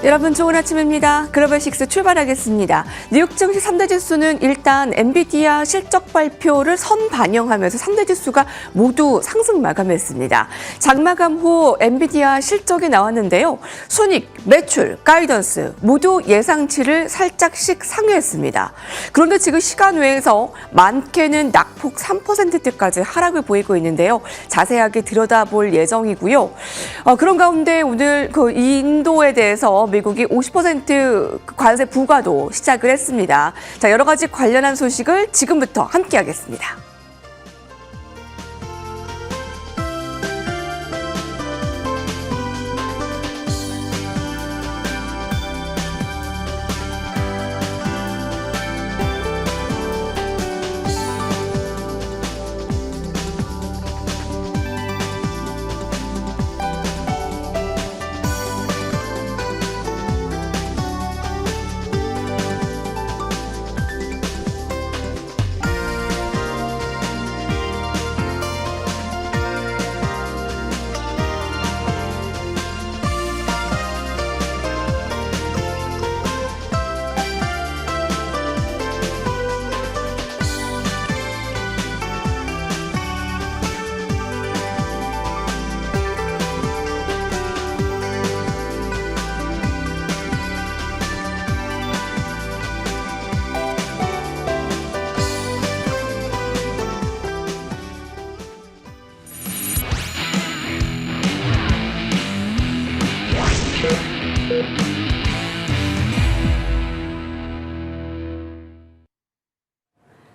여러분 좋은 아침입니다. 글로벌6 출발하겠습니다. 뉴욕 증시 3대 지수는 일단 엔비디아 실적 발표를 선반영하면서 3대 지수가 모두 상승 마감했습니다. 장마감 후 엔비디아 실적이 나왔는데요. 순이익, 매출, 가이던스 모두 예상치를 살짝씩 상회했습니다. 그런데 지금 시간 외에서 많게는 낙폭 3%대까지 하락을 보이고 있는데요. 자세하게 들여다볼 예정이고요. 그런 가운데 오늘 인도에 대해서 미국이 50% 관세 부과도 시작을 했습니다. 자, 여러 가지 관련한 소식을 지금부터 함께하겠습니다.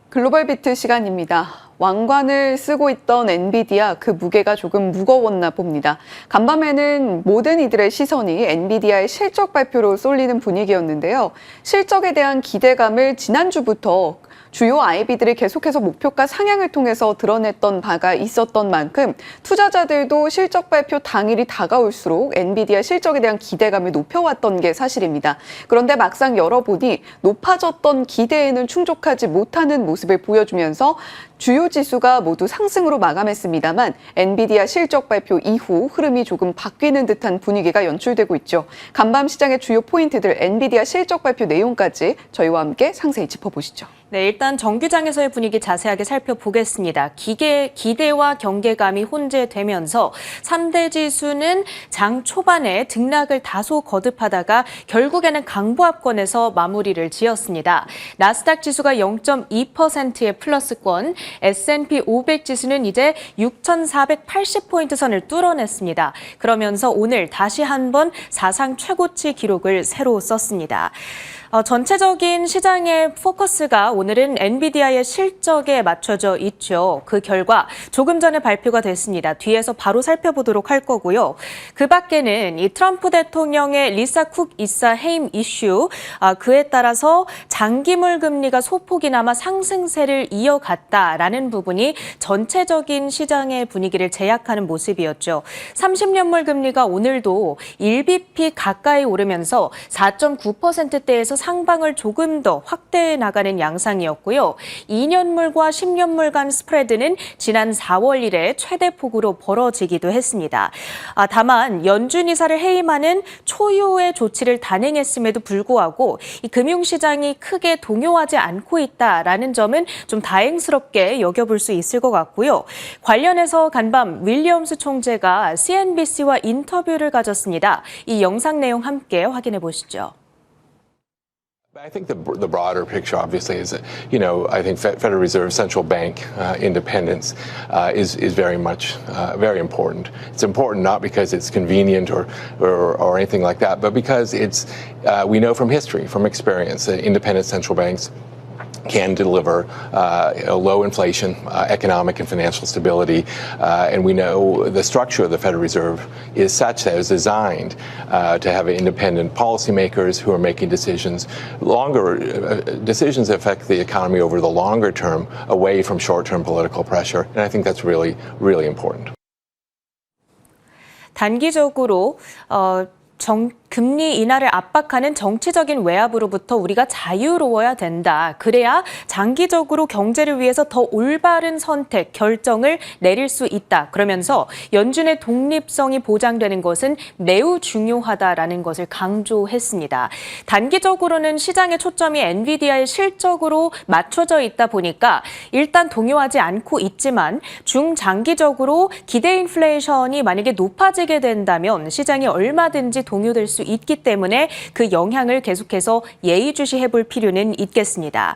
글로벌 비트 시간입니다. 왕관을 쓰고 있던 엔비디아, 그 무게가 조금 무거웠나 봅니다. 간밤에는 모든 이들의 시선이 엔비디아의 실적 발표로 쏠리는 분위기였는데요. 실적에 대한 기대감을 지난주부터 주요 IB들이 계속해서 목표가 상향을 통해서 드러냈던 바가 있었던 만큼 투자자들도 실적 발표 당일이 다가올수록 엔비디아 실적에 대한 기대감을 높여왔던 게 사실입니다. 그런데 막상 열어보니 높아졌던 기대에는 충족하지 못하는 모습을 보여주면서 주요 지수가 모두 상승으로 마감했습니다만 엔비디아 실적 발표 이후 흐름이 조금 바뀌는 듯한 분위기가 연출되고 있죠. 간밤 시장의 주요 포인트들 엔비디아 실적 발표 내용까지 저희와 함께 상세히 짚어보시죠. 네, 일단 정규장에서의 분위기 자세하게 살펴보겠습니다. 기대와 경계감이 혼재되면서 3대 지수는 장 초반에 등락을 다소 거듭하다가 결국에는 강보합권에서 마무리를 지었습니다. 나스닥 지수가 0.2%의 플러스권, S&P 500 지수는 이제 6,480포인트 선을 뚫어냈습니다. 그러면서 오늘 다시 한번 사상 최고치 기록을 새로 썼습니다. 전체적인 시장의 포커스가 오늘은 엔비디아의 실적에 맞춰져 있죠. 그 결과 조금 전에 발표가 됐습니다. 뒤에서 바로 살펴보도록 할 거고요. 그 밖에는 이 트럼프 대통령의 리사 쿡 이사 해임 이슈, 그에 따라서 장기물 금리가 소폭이나마 상승세를 이어갔다라는 부분이 전체적인 시장의 분위기를 제약하는 모습이었죠. 30년물 금리가 오늘도 1bp 가까이 오르면서 4.9%대에서 상방을 조금 더 확대해 나가는 양상이었고요. 2년물과 10년물 간 스프레드는 지난 4월 이래 최대폭으로 벌어지기도 했습니다. 다만 연준 이사를 해임하는 초유의 조치를 단행했음에도 불구하고 이 금융시장이 크게 동요하지 않고 있다라는 점은 좀 다행스럽게 여겨볼 수 있을 것 같고요. 관련해서 간밤 윌리엄스 총재가 CNBC와 인터뷰를 가졌습니다. 이 영상 내용 함께 확인해 보시죠. I think the broader picture, obviously, is that, I think Federal Reserve central bank independence is very much very important. It's important not because it's convenient or anything like that, but because it's we know from history, from experience, that independent central banks can deliver low inflation, economic and financial stability, and we know the structure of the Federal Reserve is such that it's designed to have independent policymakers who are making decisions, decisions that affect the economy over the longer term, away from short-term political pressure, and I think that's really, really important. 단기적으로 금리 인하를 압박하는 정치적인 외압으로부터 우리가 자유로워야 된다. 그래야 장기적으로 경제를 위해서 더 올바른 선택, 결정을 내릴 수 있다. 그러면서 연준의 독립성이 보장되는 것은 매우 중요하다라는 것을 강조했습니다. 단기적으로는 시장의 초점이 엔비디아의 실적으로 맞춰져 있다 보니까 일단 동요하지 않고 있지만 중장기적으로 기대 인플레이션이 만약에 높아지게 된다면 시장이 얼마든지 동요될 수 있기 때문에 그 영향을 계속해서 예의주시해 볼 필요는 있겠습니다.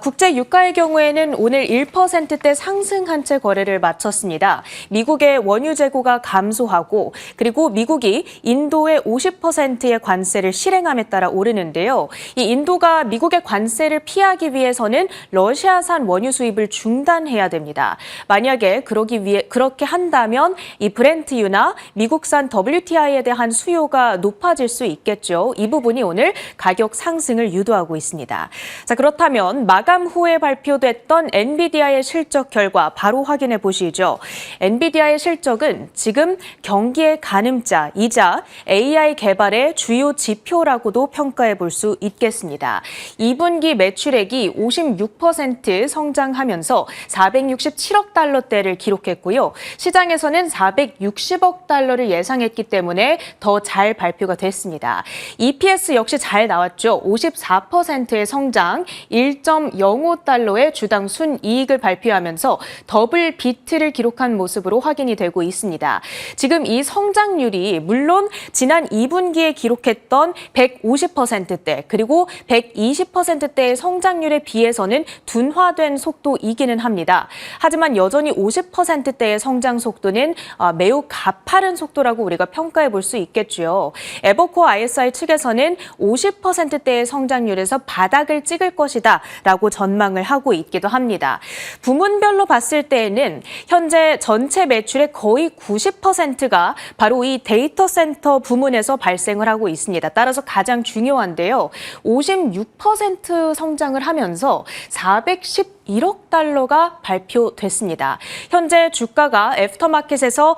국제 유가의 경우에는 오늘 1%대 상승한 채 거래를 마쳤습니다. 미국의 원유 재고가 감소하고 그리고 미국이 인도에 50%의 관세를 실행함에 따라 오르는데요. 이 인도가 미국의 관세를 피하기 위해서는 러시아산 원유 수입을 중단해야 됩니다. 만약에 그렇게 한다면 이 브렌트유나 미국산 WTI에 대한 수요가 높아질 수 있겠죠. 이 부분이 오늘 가격 상승을 유도하고 있습니다. 자, 그렇다면 마감 후에 발표됐던 엔비디아의 실적 결과 바로 확인해 보시죠. 엔비디아의 실적은 지금 경기의 가늠자이자 AI 개발의 주요 지표라고도 평가해 볼 수 있겠습니다. 2분기 매출액이 56% 성장하면서 467억 달러대를 기록했고요. 시장에서는 460억 달러를 예상했기 때문에 더 잘 발표가 됐습니다. EPS 역시 잘 나왔죠. 54%의 성장, 1.05달러의 주당 순이익을 발표하면서 더블 비트를 기록한 모습으로 확인이 되고 있습니다. 지금 이 성장률이 물론 지난 2분기에 기록했던 150%대 그리고 120%대의 성장률에 비해서는 둔화된 속도이기는 합니다. 하지만 여전히 50%대의 성장 속도는 매우 가파른 속도라고 우리가 평가해 볼 수 있겠죠. 에버코어 ISI 측에서는 50%대의 성장률에서 바닥을 찍을 것이다 라고 전망을 하고 있기도 합니다. 부문별로 봤을 때에는 현재 전체 매출의 거의 90%가 바로 이 데이터 센터 부문에서 발생을 하고 있습니다. 따라서 가장 중요한데요. 56% 성장을 하면서 411억 달러가 발표됐습니다. 현재 주가가 애프터마켓에서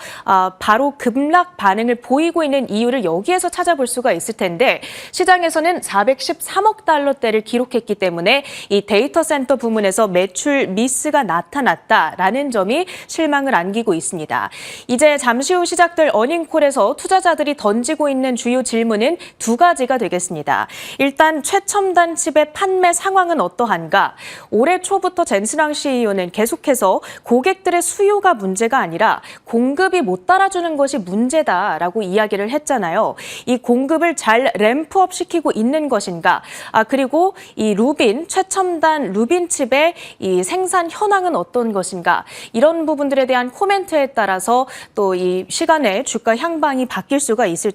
바로 급락 반응을 보이고 있는 이유를 여기에서 찾아볼 수가 있을 텐데 시장에서는 413억 달러대를 기록했기 때문에 이 데이터 센터 부문에서 매출 미스가 나타났다라는 점이 실망을 안기고 있습니다. 이제 잠시 후 시작될 어닝콜에서 투자자들이 던지고 있는 주요 질문은 두 가지가 되겠습니다. 일단 최첨단 칩의 판매 상황은 어떠한가? 올해 초부터 젠스랑 CEO는 계속해서 고객들의 수요가 문제가 아니라 공급이 못 따라주는 것이 문제다라고 이야기를 했잖아요. 이 공급을 잘 램프업 시키고 있는 것인가? 그리고 이 최첨단 루빈 칩의 이 생산 현황은 어떤 것인가? 이런 부분들에 대한 코멘트에 따라서 또 이 시간에 주가 향방이 바뀔 수가 있을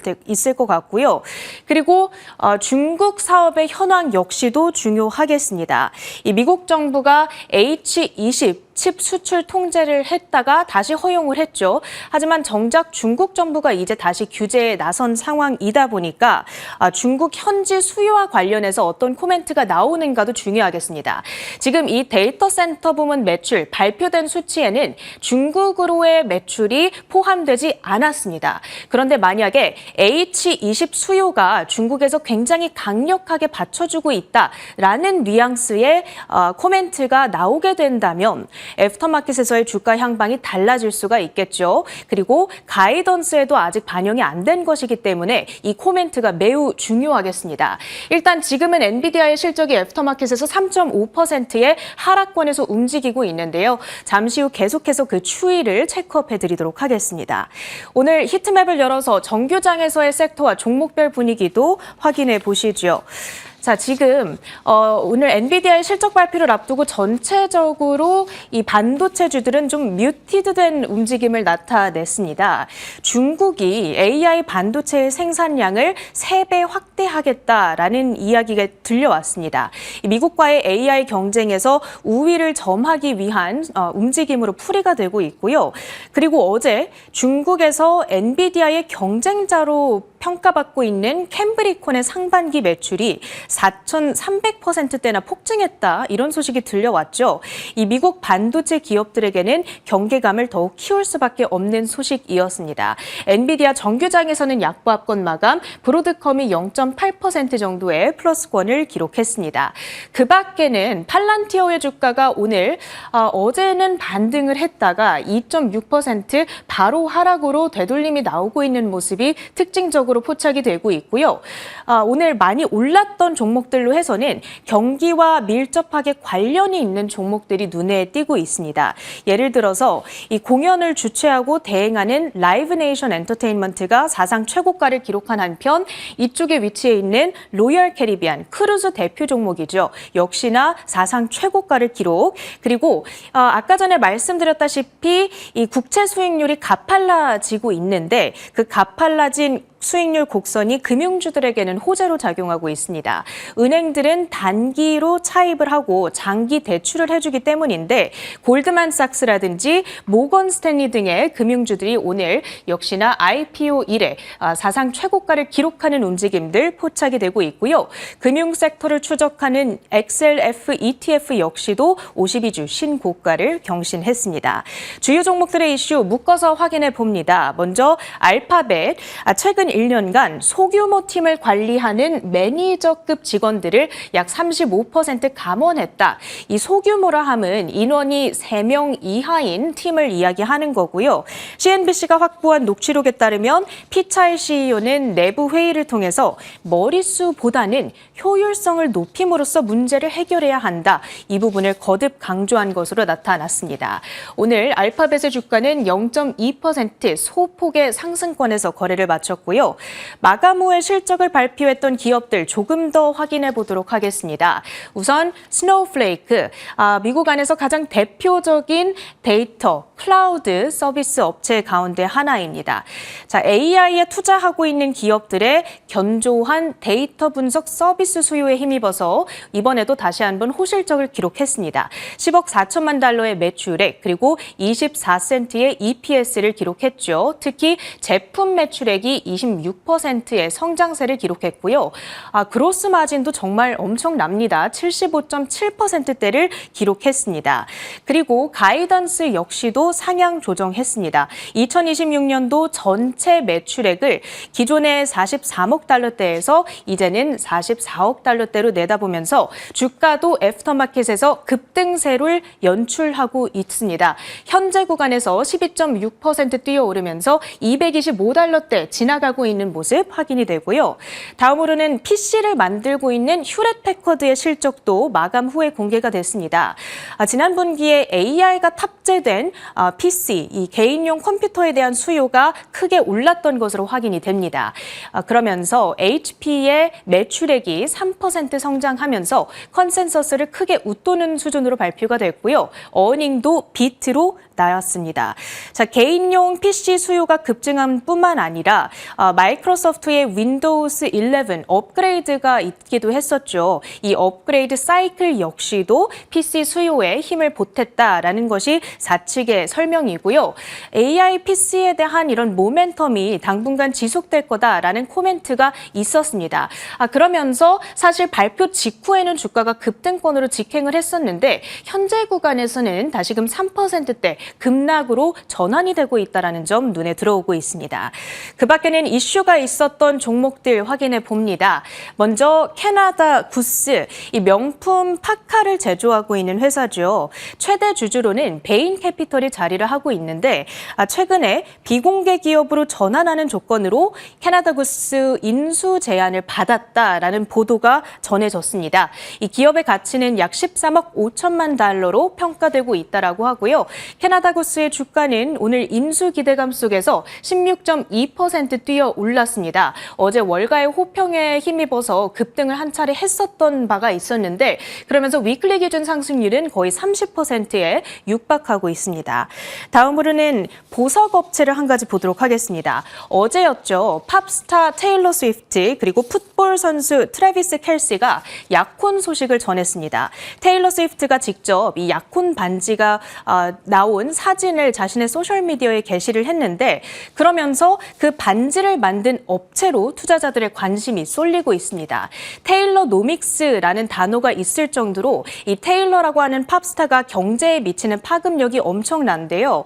것 같고요. 그리고 중국 사업의 현황 역시도 중요하겠습니다. 이 미국 정부가 H20 칩 수출 통제를 했다가 다시 허용을 했죠. 하지만 정작 중국 정부가 이제 다시 규제에 나선 상황이다 보니까 중국 현지 수요와 관련해서 어떤 코멘트가 나오는가도 중요하겠습니다. 지금 이 데이터 센터 부문 매출 발표된 수치에는 중국으로의 매출이 포함되지 않았습니다. 그런데 만약에 H20 수요가 중국에서 굉장히 강력하게 받쳐주고 있다라는 뉘앙스의 코멘트가 나오게 된다면 애프터마켓에서의 주가 향방이 달라질 수가 있겠죠. 그리고 가이던스에도 아직 반영이 안 된 것이기 때문에 이 코멘트가 매우 중요하겠습니다. 일단 지금은 엔비디아의 실적이 애프터마켓에서 3.5%의 하락권에서 움직이고 있는데요. 잠시 후 계속해서 그 추이를 체크업해 드리도록 하겠습니다. 오늘 히트맵을 열어서 정규장에서의 섹터와 종목별 분위기도 확인해 보시죠. 자, 지금 오늘 엔비디아의 실적 발표를 앞두고 전체적으로 이 반도체주들은 좀 뮤티드된 움직임을 나타냈습니다. 중국이 AI 반도체의 생산량을 3배 확대하겠다라는 이야기가 들려왔습니다. 미국과의 AI 경쟁에서 우위를 점하기 위한 움직임으로 풀이가 되고 있고요. 그리고 어제 중국에서 엔비디아의 경쟁자로 평가받고 있는 캠브리콘의 상반기 매출이 4,300%대나 폭증했다. 이런 소식이 들려왔죠. 이 미국 반도체 기업들에게는 경계감을 더욱 키울 수밖에 없는 소식이었습니다. 엔비디아 정규장에서는 약보합권 마감, 브로드컴이 0.8% 정도의 플러스권을 기록했습니다. 그 밖에는 팔란티어의 주가가 오늘 어제는 반등을 했다가 2.6% 바로 하락으로 되돌림이 나오고 있는 모습이 특징적으로 포착이 되고 있고요. 오늘 많이 올랐던 종목들로 해서는 경기와 밀접하게 관련이 있는 종목들이 눈에 띄고 있습니다. 예를 들어서 이 공연을 주최하고 대행하는 라이브 네이션 엔터테인먼트가 사상 최고가를 기록한 한편 이쪽에 위치해 있는 로열 캐리비안 크루즈 대표 종목이죠. 역시나 사상 최고가를 기록. 그리고 아까 전에 말씀드렸다시피 이 국채 수익률이 가팔라지고 있는데 그 가팔라진 수익률 곡선이 금융주들에게는 호재로 작용하고 있습니다. 은행들은 단기로 차입을 하고 장기 대출을 해주기 때문인데 골드만삭스라든지 모건 스탠리 등의 금융주들이 오늘 역시나 IPO 이래 사상 최고가를 기록하는 움직임들 포착이 되고 있고요. 금융 섹터를 추적하는 XLF ETF 역시도 52주 신고가를 경신했습니다. 주요 종목들의 이슈 묶어서 확인해 봅니다. 먼저 알파벳, 최근 1년간 소규모 팀을 관리하는 매니저급 직원들을 약 35% 감원했다. 이 소규모라 함은 인원이 3명 이하인 팀을 이야기하는 거고요. CNBC가 확보한 녹취록에 따르면 피차일 CEO는 내부 회의를 통해서 머릿수보다는 효율성을 높임으로써 문제를 해결해야 한다. 이 부분을 거듭 강조한 것으로 나타났습니다. 오늘 알파벳의 주가는 0.2% 소폭의 상승권에서 거래를 마쳤고요. 마감 후에 실적을 발표했던 기업들 조금 더 확인해 보도록 하겠습니다. 우선 스노우플레이크, 미국 안에서 가장 대표적인 데이터, 클라우드 서비스 업체 가운데 하나입니다. 자, AI에 투자하고 있는 기업들의 견조한 데이터 분석 서비스 수요에 힘입어서 이번에도 다시 한번 호실적을 기록했습니다. 10억 4천만 달러의 매출액 그리고 24센트의 EPS를 기록했죠. 특히 제품 매출액이 26%의 성장세를 기록했고요. 그로스 마진도 정말 엄청납니다. 75.7%대를 기록했습니다. 그리고 가이던스 역시도 상향 조정했습니다. 2026년도 전체 매출액을 기존의 43억 달러대에서 이제는 44억 달러대로 내다보면서 주가도 애프터마켓에서 급등세를 연출하고 있습니다. 현재 구간에서 12.6% 뛰어오르면서 225달러대 지나가고 있는 모습 확인이 되고요. 다음으로는 PC를 만들고 있는 휴렛 패커드의 실적도 마감 후에 공개가 됐습니다. 지난 분기에 AI가 탑재된 PC, 이 개인용 컴퓨터에 대한 수요가 크게 올랐던 것으로 확인이 됩니다. 그러면서 HP의 매출액이 3% 성장하면서 컨센서스를 크게 웃도는 수준으로 발표가 됐고요. 어닝도 비트로 나왔습니다. 자, 개인용 PC 수요가 급증한 뿐만 아니라 마이크로소프트의 윈도우스 11 업그레이드가 있기도 했었죠. 이 업그레이드 사이클 역시도 PC 수요에 힘을 보탰다라는 것이 사측의 설명이고요. AI PC에 대한 이런 모멘텀이 당분간 지속될 거다라는 코멘트가 있었습니다. 그러면서 사실 발표 직후에는 주가가 급등권으로 직행을 했었는데 현재 구간에서는 다시금 3%대 급락으로 전환이 되고 있다는 점 눈에 들어오고 있습니다. 그 밖에는 이슈가 있었던 종목들 확인해 봅니다. 먼저 캐나다 구스, 이 명품 파카를 제조하고 있는 회사죠. 최대 주주로는 베인 캐피털이 자리를 하고 있는데 최근에 비공개 기업으로 전환하는 조건으로 캐나다 구스 인수 제안을 받았다라는 보도가 전해졌습니다. 이 기업의 가치는 약 13억 5천만 달러로 평가되고 있다라고 하고요. 캐나다 구스의 주가는 오늘 인수 기대감 속에서 16.2% 뛰어 올랐습니다. 어제 월가의 호평에 힘입어서 급등을 한 차례 했었던 바가 있었는데 그러면서 위클리 기준 상승률은 거의 30%에 육박하고 있습니다. 다음으로는 보석 업체를 한 가지 보도록 하겠습니다. 어제였죠. 팝스타 테일러 스위프트 그리고 풋볼 선수 트래비스 켈시가 약혼 소식을 전했습니다. 테일러 스위프트가 직접 이 약혼 반지가 나온 사진을 자신의 소셜미디어에 게시를 했는데 그러면서 그 반지를 칩을 만든 업체로 투자자들의 관심이 쏠리고 있습니다. 테일러노믹스라는 단어가 있을 정도로 이 테일러라고 하는 팝스타가 경제에 미치는 파급력이 엄청난데요.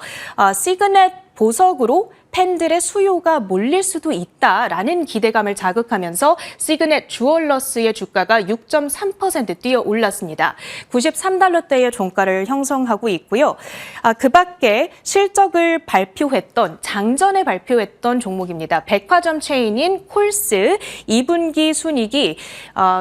시그넷 보석으로 팬들의 수요가 몰릴 수도 있다라는 기대감을 자극하면서 시그넷 주얼러스의 주가가 6.3% 뛰어 올랐습니다. 93달러대의 종가를 형성하고 있고요. 그 밖에 실적을 장전에 발표했던 종목입니다. 백화점 체인인 콜스 2분기 순이익이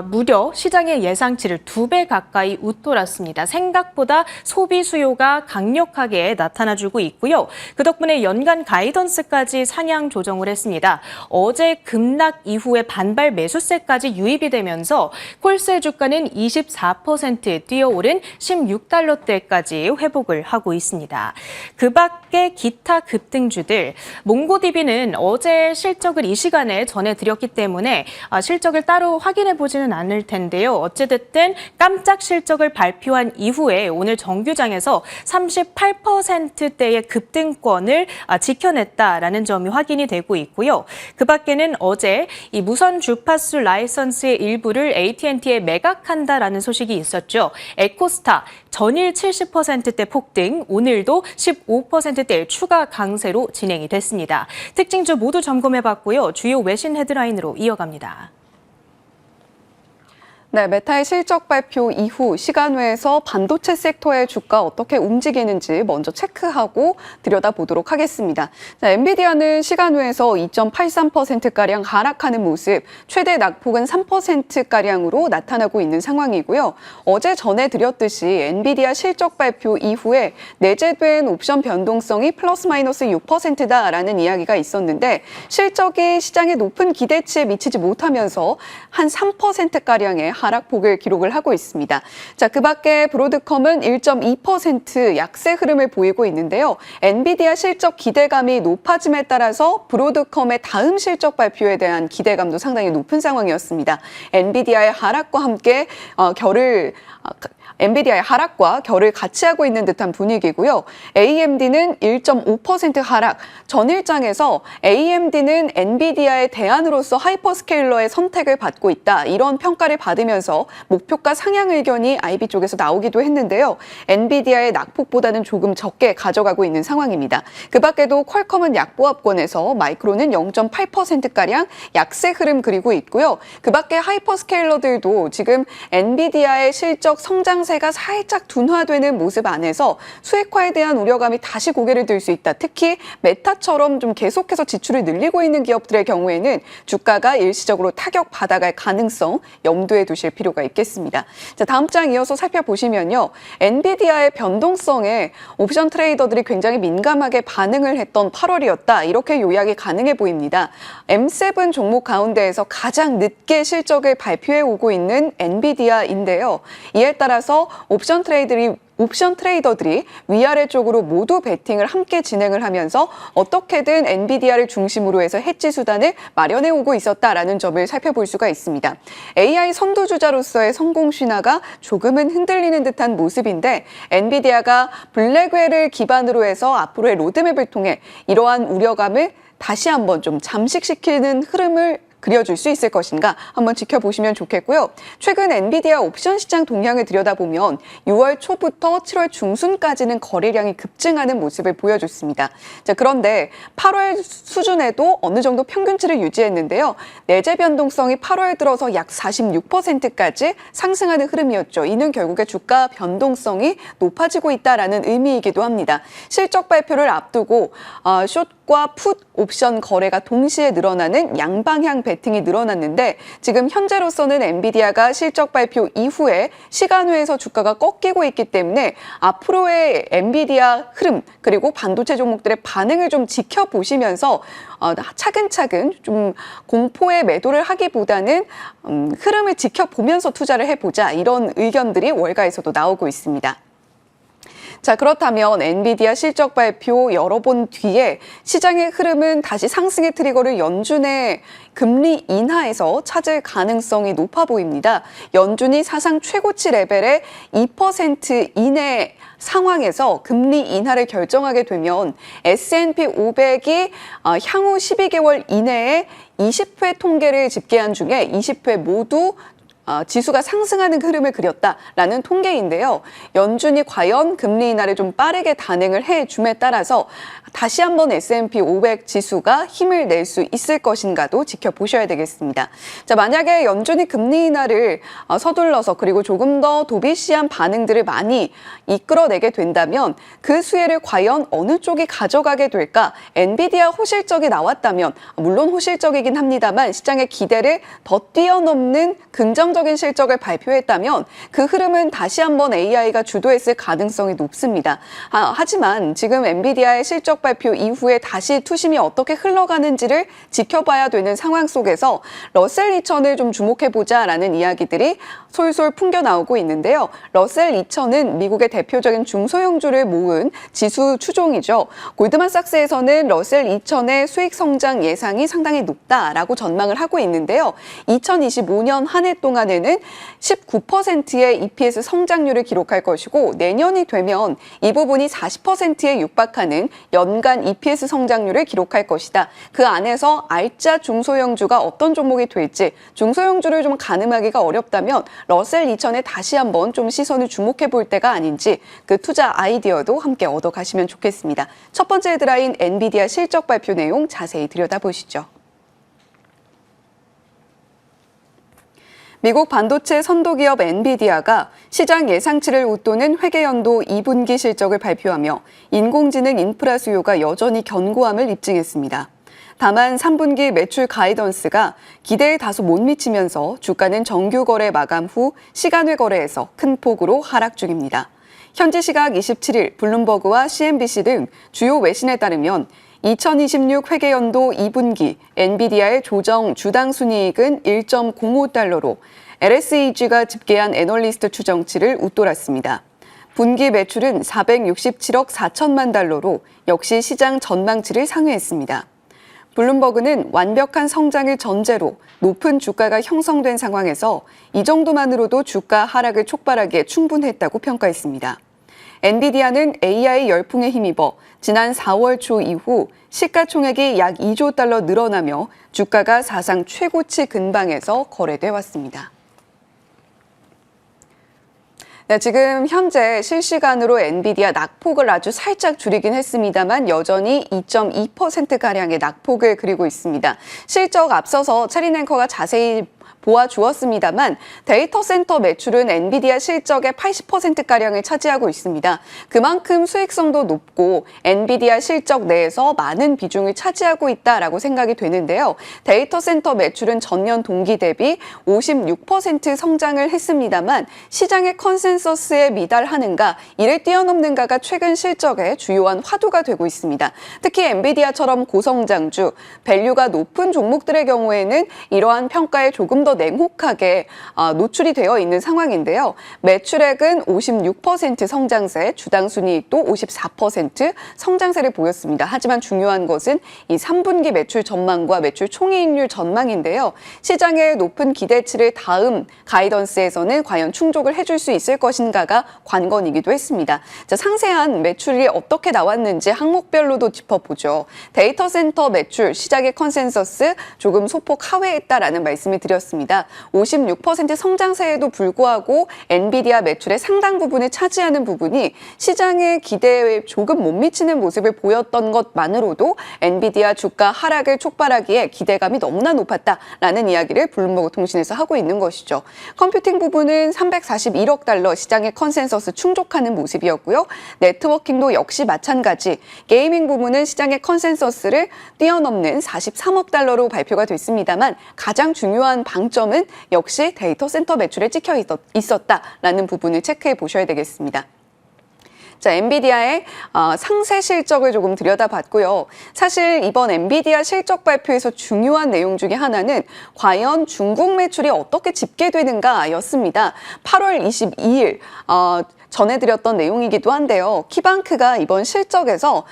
무려 시장의 예상치를 2배 가까이 웃돌았습니다. 생각보다 소비 수요가 강력하게 나타나주고 있고요. 그 덕분에 연간 가이던스 까지 상향 조정을 했습니다. 어제 급락 이후에 반발 매수세까지 유입이 되면서 콜스의 주가는 24% 뛰어오른 16달러대까지 회복을 하고 있습니다. 그 밖에 기타 급등주들, 몽고DB는 어제 실적을 이 시간에 전해드렸기 때문에 실적을 따로 확인해 보지는 않을 텐데요. 어찌됐든 깜짝 실적을 발표한 이후에 오늘 정규장에서 38%대의 급등권을 지켜냈다라는 점이 확인이 되고 있고요. 그 밖에는 어제 이 무선 주파수 라이선스의 일부를 AT&T에 매각한다라는 소식이 있었죠. 에코스타 전일 70%대 폭등, 오늘도 15%대 추가 강세로 진행이 됐습니다. 특징주 모두 점검해봤고요. 주요 외신 헤드라인으로 이어갑니다. 네, 메타의 실적 발표 이후 시간외에서 반도체 섹터의 주가 어떻게 움직이는지 먼저 체크하고 들여다보도록 하겠습니다. 자, 엔비디아는 시간외에서 2.83%가량 하락하는 모습, 최대 낙폭은 3%가량으로 나타나고 있는 상황이고요. 어제 전해드렸듯이 엔비디아 실적 발표 이후에 내재된 옵션 변동성이 플러스 마이너스 6%다라는 이야기가 있었는데 실적이 시장의 높은 기대치에 미치지 못하면서 한 3%가량의 하락폭을 기록을 하고 있습니다. 자, 그 밖에 브로드컴은 1.2% 약세 흐름을 보이고 있는데요. 엔비디아 실적 기대감이 높아짐에 따라서 브로드컴의 다음 실적 발표에 대한 기대감도 상당히 높은 상황이었습니다. 엔비디아의 하락과 함께 엔비디아의 하락과 결을 같이 하고 있는 듯한 분위기고요. AMD는 1.5% 하락. 전일장에서 AMD는 엔비디아의 대안으로서 하이퍼스케일러의 선택을 받고 있다. 이런 평가를 받으면서 목표가 상향 의견이 IB 쪽에서 나오기도 했는데요. 엔비디아의 낙폭보다는 조금 적게 가져가고 있는 상황입니다. 그 밖에도 퀄컴은 약보합권에서 마이크론은 0.8%가량 약세 흐름 그리고 있고요. 그 밖에 하이퍼스케일러들도 지금 엔비디아의 실적 성장세가 살짝 둔화되는 모습 안에서 수익화에 대한 우려감이 다시 고개를 들 수 있다. 특히 메타처럼 좀 계속해서 지출을 늘리고 있는 기업들의 경우에는 주가가 일시적으로 타격 받아갈 가능성 염두에 두실 필요가 있겠습니다. 자, 다음 장 이어서 살펴보시면요. 엔비디아의 변동성에 옵션 트레이더들이 굉장히 민감하게 반응을 했던 8월이었다. 이렇게 요약이 가능해 보입니다. M7 종목 가운데에서 가장 늦게 실적을 발표해 오고 있는 엔비디아인데요. 이에 따라서 옵션 트레이더들이 위아래 쪽으로 모두 베팅을 함께 진행을 하면서 어떻게든 엔비디아를 중심으로 해서 해지 수단을 마련해 오고 있었다라는 점을 살펴볼 수가 있습니다. AI 선두주자로서의 성공 신화가 조금은 흔들리는 듯한 모습인데 엔비디아가 블랙웰을 기반으로 해서 앞으로의 로드맵을 통해 이러한 우려감을 다시 한번 좀 잠식시키는 흐름을 그려줄 수 있을 것인가 한번 지켜보시면 좋겠고요. 최근 엔비디아 옵션 시장 동향을 들여다보면 6월 초부터 7월 중순까지는 거래량이 급증하는 모습을 보여줬습니다. 자, 그런데 8월 수준에도 어느 정도 평균치를 유지했는데요. 내재 변동성이 8월 들어서 약 46%까지 상승하는 흐름이었죠. 이는 결국에 주가 변동성이 높아지고 있다라는 의미이기도 합니다. 실적 발표를 앞두고 숏과 풋 옵션 거래가 동시에 늘어나는 양방향 베팅이 늘어났는데 지금 현재로서는 엔비디아가 실적 발표 이후에 시간외에서 주가가 꺾이고 있기 때문에 앞으로의 엔비디아 흐름 그리고 반도체 종목들의 반응을 좀 지켜보시면서 차근차근 좀 공포의 매도를 하기보다는 흐름을 지켜보면서 투자를 해보자 이런 의견들이 월가에서도 나오고 있습니다. 자, 그렇다면 엔비디아 실적 발표 열어본 뒤에 시장의 흐름은 다시 상승의 트리거를 연준의 금리 인하에서 찾을 가능성이 높아 보입니다. 연준이 사상 최고치 레벨의 2% 이내 상황에서 금리 인하를 결정하게 되면 S&P 500이 향후 12개월 이내에 20회 통계를 집계한 중에 20회 모두 지수가 상승하는 흐름을 그렸다라는 통계인데요. 연준이 과연 금리 인하를 좀 빠르게 단행을 해줌에 따라서 다시 한번 S&P 500 지수가 힘을 낼 수 있을 것인가도 지켜보셔야 되겠습니다. 자, 만약에 연준이 금리 인하를 서둘러서 그리고 조금 더 도비시한 반응들을 많이 이끌어내게 된다면 그 수혜를 과연 어느 쪽이 가져가게 될까? 엔비디아 호실적이 나왔다면 물론 호실적이긴 합니다만 시장의 기대를 더 뛰어넘는 긍정적인 실적을 발표했다면 그 흐름은 다시 한번 AI가 주도했을 가능성이 높습니다. 하지만 지금 엔비디아의 실적 발표 이후에 다시 투심이 어떻게 흘러가는지를 지켜봐야 되는 상황 속에서 러셀 2000을 좀 주목해보자라는 이야기들이 솔솔 풍겨 나오고 있는데요. 러셀 2000은 미국의 대표적인 중소형주를 모은 지수 추종이죠. 골드만삭스에서는 러셀 2000의 수익 성장 예상이 상당히 높다라고 전망을 하고 있는데요. 2025년 한 해 동안에는 19%의 EPS 성장률을 기록할 것이고 내년이 되면 이 부분이 40%에 육박하는 연간 EPS 성장률을 기록할 것이다. 그 안에서 알짜 중소형주가 어떤 종목이 될지 중소형주를 좀 가늠하기가 어렵다면 러셀 2000에 다시 한번 좀 시선을 주목해 볼 때가 아닌지 그 투자 아이디어도 함께 얻어가시면 좋겠습니다. 첫 번째 헤드라인 엔비디아 실적 발표 내용 자세히 들여다보시죠. 미국 반도체 선도기업 엔비디아가 시장 예상치를 웃도는 회계연도 2분기 실적을 발표하며 인공지능 인프라 수요가 여전히 견고함을 입증했습니다. 다만 3분기 매출 가이던스가 기대에 다소 못 미치면서 주가는 정규 거래 마감 후 시간외 거래에서 큰 폭으로 하락 중입니다. 현지 시각 27일 블룸버그와 CNBC 등 주요 외신에 따르면 2026 회계연도 2분기 엔비디아의 조정 주당 순이익은 1.05달러로 LSEG가 집계한 애널리스트 추정치를 웃돌았습니다. 분기 매출은 467억 4천만 달러로 역시 시장 전망치를 상회했습니다. 블룸버그는 완벽한 성장을 전제로 높은 주가가 형성된 상황에서 이 정도만으로도 주가 하락을 촉발하기에 충분했다고 평가했습니다. 엔비디아는 AI 열풍에 힘입어 지난 4월 초 이후 시가총액이 약 2조 달러 늘어나며 주가가 사상 최고치 근방에서 거래돼 왔습니다. 네, 지금 현재 실시간으로 엔비디아 낙폭을 아주 살짝 줄이긴 했습니다만 여전히 2.2%가량의 낙폭을 그리고 있습니다. 실적 앞서서 체린 앵커가 자세히 보아주었습니다만 데이터 센터 매출은 엔비디아 실적의 80%가량을 차지하고 있습니다. 그만큼 수익성도 높고 엔비디아 실적 내에서 많은 비중을 차지하고 있다라고 생각이 되는데요. 데이터 센터 매출은 전년 동기 대비 56% 성장을 했습니다만 시장의 컨센서스에 미달하는가, 이를 뛰어넘는가가 최근 실적의 주요한 화두가 되고 있습니다. 특히 엔비디아처럼 고성장주, 밸류가 높은 종목들의 경우에는 이러한 평가에 조금 더 냉혹하게 노출이 되어 있는 상황인데요. 매출액은 56% 성장세, 주당 순이익도 54% 성장세를 보였습니다. 하지만 중요한 것은 이 3분기 매출 전망과 매출 총이익률 전망인데요. 시장의 높은 기대치를 다음 가이던스에서는 과연 충족을 해줄 수 있을 것인가가 관건이기도 했습니다. 자, 상세한 매출이 어떻게 나왔는지 항목별로도 짚어보죠. 데이터 센터 매출, 시장의 컨센서스 조금 소폭 하회했다라는 말씀을 드렸습니다. 56% 성장세에도 불구하고 엔비디아 매출의 상당 부분을 차지하는 부분이 시장의 기대에 조금 못 미치는 모습을 보였던 것만으로도 엔비디아 주가 하락을 촉발하기에 기대감이 너무나 높았다라는 이야기를 블룸버그 통신에서 하고 있는 것이죠. 컴퓨팅 부분은 341억 달러 시장의 컨센서스 충족하는 모습이었고요. 네트워킹도 역시 마찬가지. 게이밍 부분은 시장의 컨센서스를 뛰어넘는 43억 달러로 발표가 됐습니다만 가장 중요한 방점은 역시 데이터 센터 매출에 찍혀 있었다라는 부분을 체크해 보셔야 되겠습니다. 자, 엔비디아의 상세 실적을 조금 들여다봤고요. 사실 이번 엔비디아 실적 발표에서 중요한 내용 중에 하나는 과연 중국 매출이 어떻게 집계되는가였습니다. 8월 22일 전해드렸던 내용이기도 한데요. 키방크가 이번 실적에서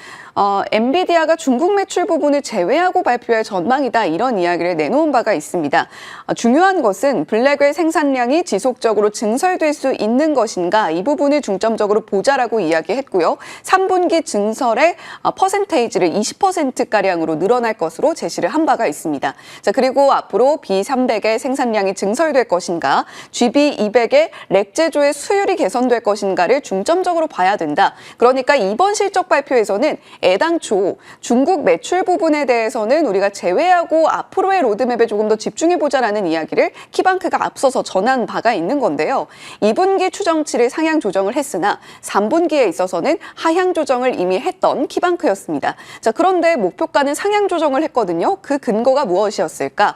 엔비디아가 중국 매출 부분을 제외하고 발표할 전망이다, 이런 이야기를 내놓은 바가 있습니다. 중요한 것은 블랙웰 생산량이 지속적으로 증설될 수 있는 것인가, 이 부분을 중점적으로 보자라고 이야기했고요. 3분기 증설의 퍼센테이지를 20%가량으로 늘어날 것으로 제시를 한 바가 있습니다. 자, 그리고 앞으로 B300의 생산량이 증설될 것인가, GB200의 렉 제조의 수율이 개선될 것인가를 중점적으로 봐야 된다. 그러니까 이번 실적 발표에서는 애당초 중국 매출 부분에 대해서는 우리가 제외하고 앞으로의 로드맵에 조금 더 집중해보자라는 이야기를 키방크가 앞서서 전한 바가 있는 건데요. 2분기 추정치를 상향 조정을 했으나 3분기에 있어서는 하향 조정을 이미 했던 키방크였습니다. 자, 그런데 목표가는 상향 조정을 했거든요. 그 근거가 무엇이었을까?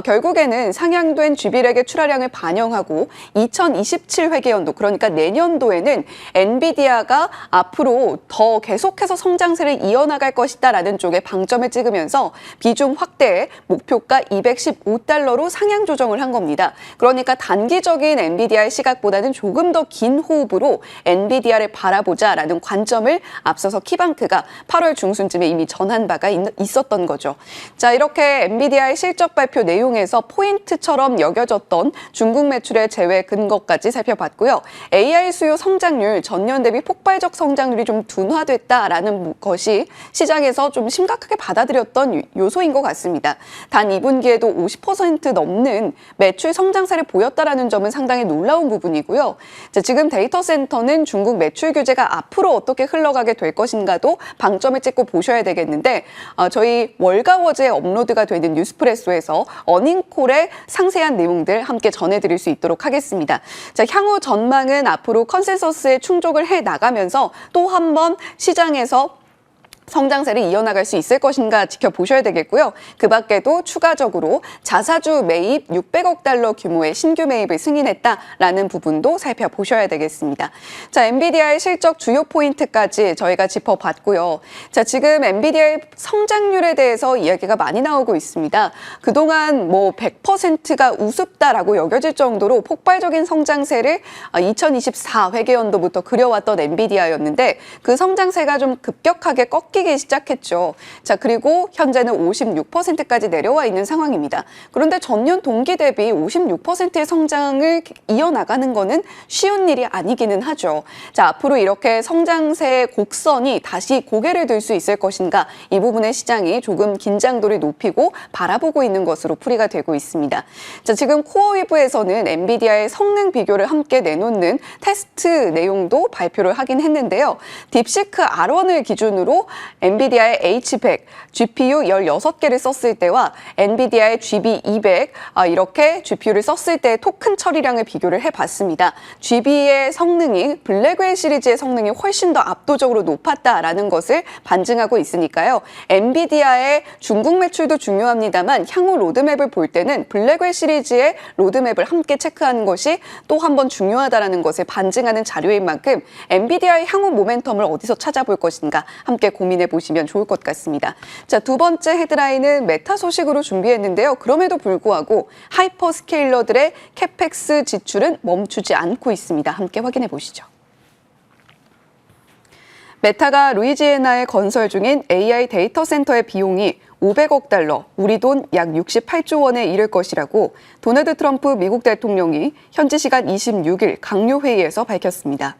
결국에는 상향된 GB렉의 출하량을 반영하고 2027 회계연도, 그러니까 내년도에는 엔비디아가 앞으로 더 계속해서 성장세를 이어나갈 것이다라는 쪽에 방점을 찍으면서 비중 확대에 목표가 $215로 상향 조정을 한 겁니다. 그러니까 단기적인 엔비디아의 시각보다는 조금 더 긴 호흡으로 엔비디아를 바라보자라는 관점을 앞서서 키방크가 8월 중순쯤에 이미 전한 바가 있었던 거죠. 자, 이렇게 엔비디아의 실적 발표 내용에서 포인트처럼 여겨졌던 중국 매출의 제외 근거까지 살펴봤고요. AI 수요 성장률, 전년 대비 폭발적 성장률이 좀 둔화됐다라는 것이 시장에서 좀 심각하게 받아들였던 요소인 것 같습니다. 단 2분기에도 50% 넘는 매출 성장세를 보였다라는 점은 상당히 놀라운 부분이고요. 자, 지금 데이터 센터는 중국 매출 규제가 앞으로 어떻게 흘러가게 될 것인가도 방점을 찍고 보셔야 되겠는데, 저희 월가워즈에 업로드가 되는 뉴스프레소에서 어닝콜의 상세한 내용들 함께 전해드릴 수 있도록 하겠습니다. 자, 향후 전망은 앞으로 컨센서스에 충족을 해 나가면서 또 한 번 시장에서 성장세를 이어나갈 수 있을 것인가 지켜보셔야 되겠고요. 그 밖에도 추가적으로 자사주 매입 600억 달러 규모의 신규 매입을 승인했다라는 부분도 살펴보셔야 되겠습니다. 자, 엔비디아의 실적 주요 포인트까지 저희가 짚어봤고요. 자, 지금 엔비디아의 성장률에 대해서 이야기가 많이 나오고 있습니다. 그동안 100%가 우습다라고 여겨질 정도로 폭발적인 성장세를 2024 회계연도부터 그려왔던 엔비디아였는데 그 성장세가 좀 급격하게 꺾이기 시작했죠. 자, 그리고 현재는 56%까지 내려와 있는 상황입니다. 그런데 전년 동기 대비 56%의 성장을 이어나가는 거는 쉬운 일이 아니기는 하죠. 자, 앞으로 이렇게 성장세의 곡선이 다시 고개를 들 수 있을 것인가, 이 부분의 시장이 조금 긴장도를 높이고 바라보고 있는 것으로 풀이가 되고 있습니다. 자, 지금 코어위브에서는 엔비디아의 성능 비교를 함께 내놓는 테스트 내용도 발표를 하긴 했는데요. 딥시크 R1을 기준으로 엔비디아의 H100, GPU 16개를 썼을 때와 엔비디아의 GB200, 이렇게 GPU를 썼을 때의 토큰 처리량을 비교를 해봤습니다. GB의 성능이 블랙웰 시리즈의 성능이 훨씬 더 압도적으로 높았다라는 것을 반증하고 있으니까요. 엔비디아의 중국 매출도 중요합니다만 향후 로드맵을 볼 때는 블랙웰 시리즈의 로드맵을 함께 체크하는 것이 또 한 번 중요하다는 것을 반증하는 자료인 만큼 엔비디아의 향후 모멘텀을 어디서 찾아볼 것인가 함께 고민해 보시면 좋을 것 같습니다. 자, 두 번째 헤드라인은 메타 소식으로 준비했는데요. 그럼에도 불구하고 하이퍼스케일러들의 캐펙스 지출은 멈추지 않고 있습니다. 함께 확인해 보시죠. 메타가 루이지애나에 건설 중인 AI 데이터 센터의 비용이 500억 달러, 우리 돈 약 68조 원에 이를 것이라고 도널드 트럼프 미국 대통령이 현지 시간 26일 강요회의에서 밝혔습니다.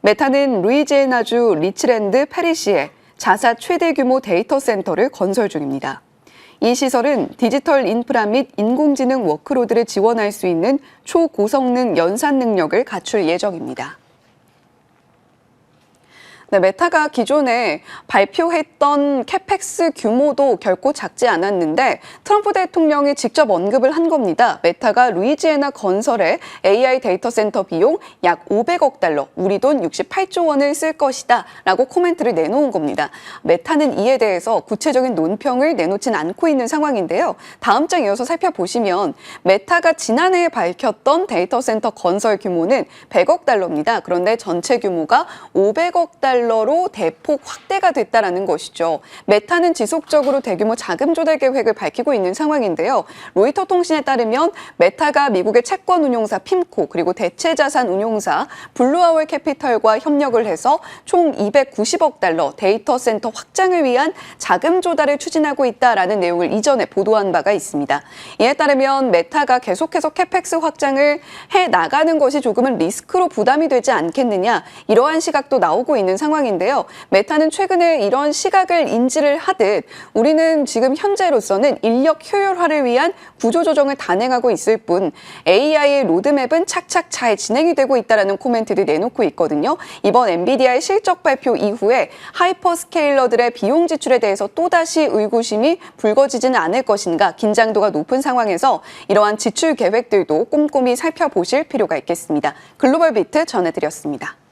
메타는 루이지애나주 리치랜드 페리시에 자사 최대 규모 데이터 센터를 건설 중입니다. 이 시설은 디지털 인프라 및 인공지능 워크로드를 지원할 수 있는 초고성능 연산 능력을 갖출 예정입니다. 네, 메타가 기존에 발표했던 캐펙스 규모도 결코 작지 않았는데 트럼프 대통령이 직접 언급을 한 겁니다. 메타가 루이지애나 건설에 AI 데이터 센터 비용 약 500억 달러, 우리 돈 68조 원을 쓸 것이다 라고 코멘트를 내놓은 겁니다. 메타는 이에 대해서 구체적인 논평을 내놓진 않고 있는 상황인데요. 다음 장 이어서 살펴보시면 메타가 지난해에 밝혔던 데이터 센터 건설 규모는 100억 달러입니다. 그런데 전체 규모가 500억 달러로 대폭 확대가 됐다라는 것이죠. 메타는 지속적으로 대규모 자금 조달 계획을 밝히고 있는 상황인데요. 로이터 통신에 따르면 메타가 미국의 채권 운용사 핌코 그리고 대체자산 운용사 블루아울 캐피털과 협력을 해서 총 290억 달러 데이터 센터 확장을 위한 자금 조달을 추진하고 있다라는 내용을 이전에 보도한 바가 있습니다. 이에 따르면 메타가 계속해서 캐펙스 확장을 해 나가는 것이 조금은 리스크로 부담이 되지 않겠느냐, 이러한 시각도 나오고 있는 상황인데요. 메타는 최근에 이런 시각을 인지를 하듯 우리는 지금 현재로서는 인력 효율화를 위한 구조조정을 단행하고 있을 뿐 AI의 로드맵은 착착 잘 진행이 되고 있다는 코멘트를 내놓고 있거든요. 이번 엔비디아의 실적 발표 이후에 하이퍼스케일러들의 비용 지출에 대해서 또다시 의구심이 불거지지는 않을 것인가, 긴장도가 높은 상황에서 이러한 지출 계획들도 꼼꼼히 살펴보실 필요가 있겠습니다. 글로벌 비트 전해드렸습니다.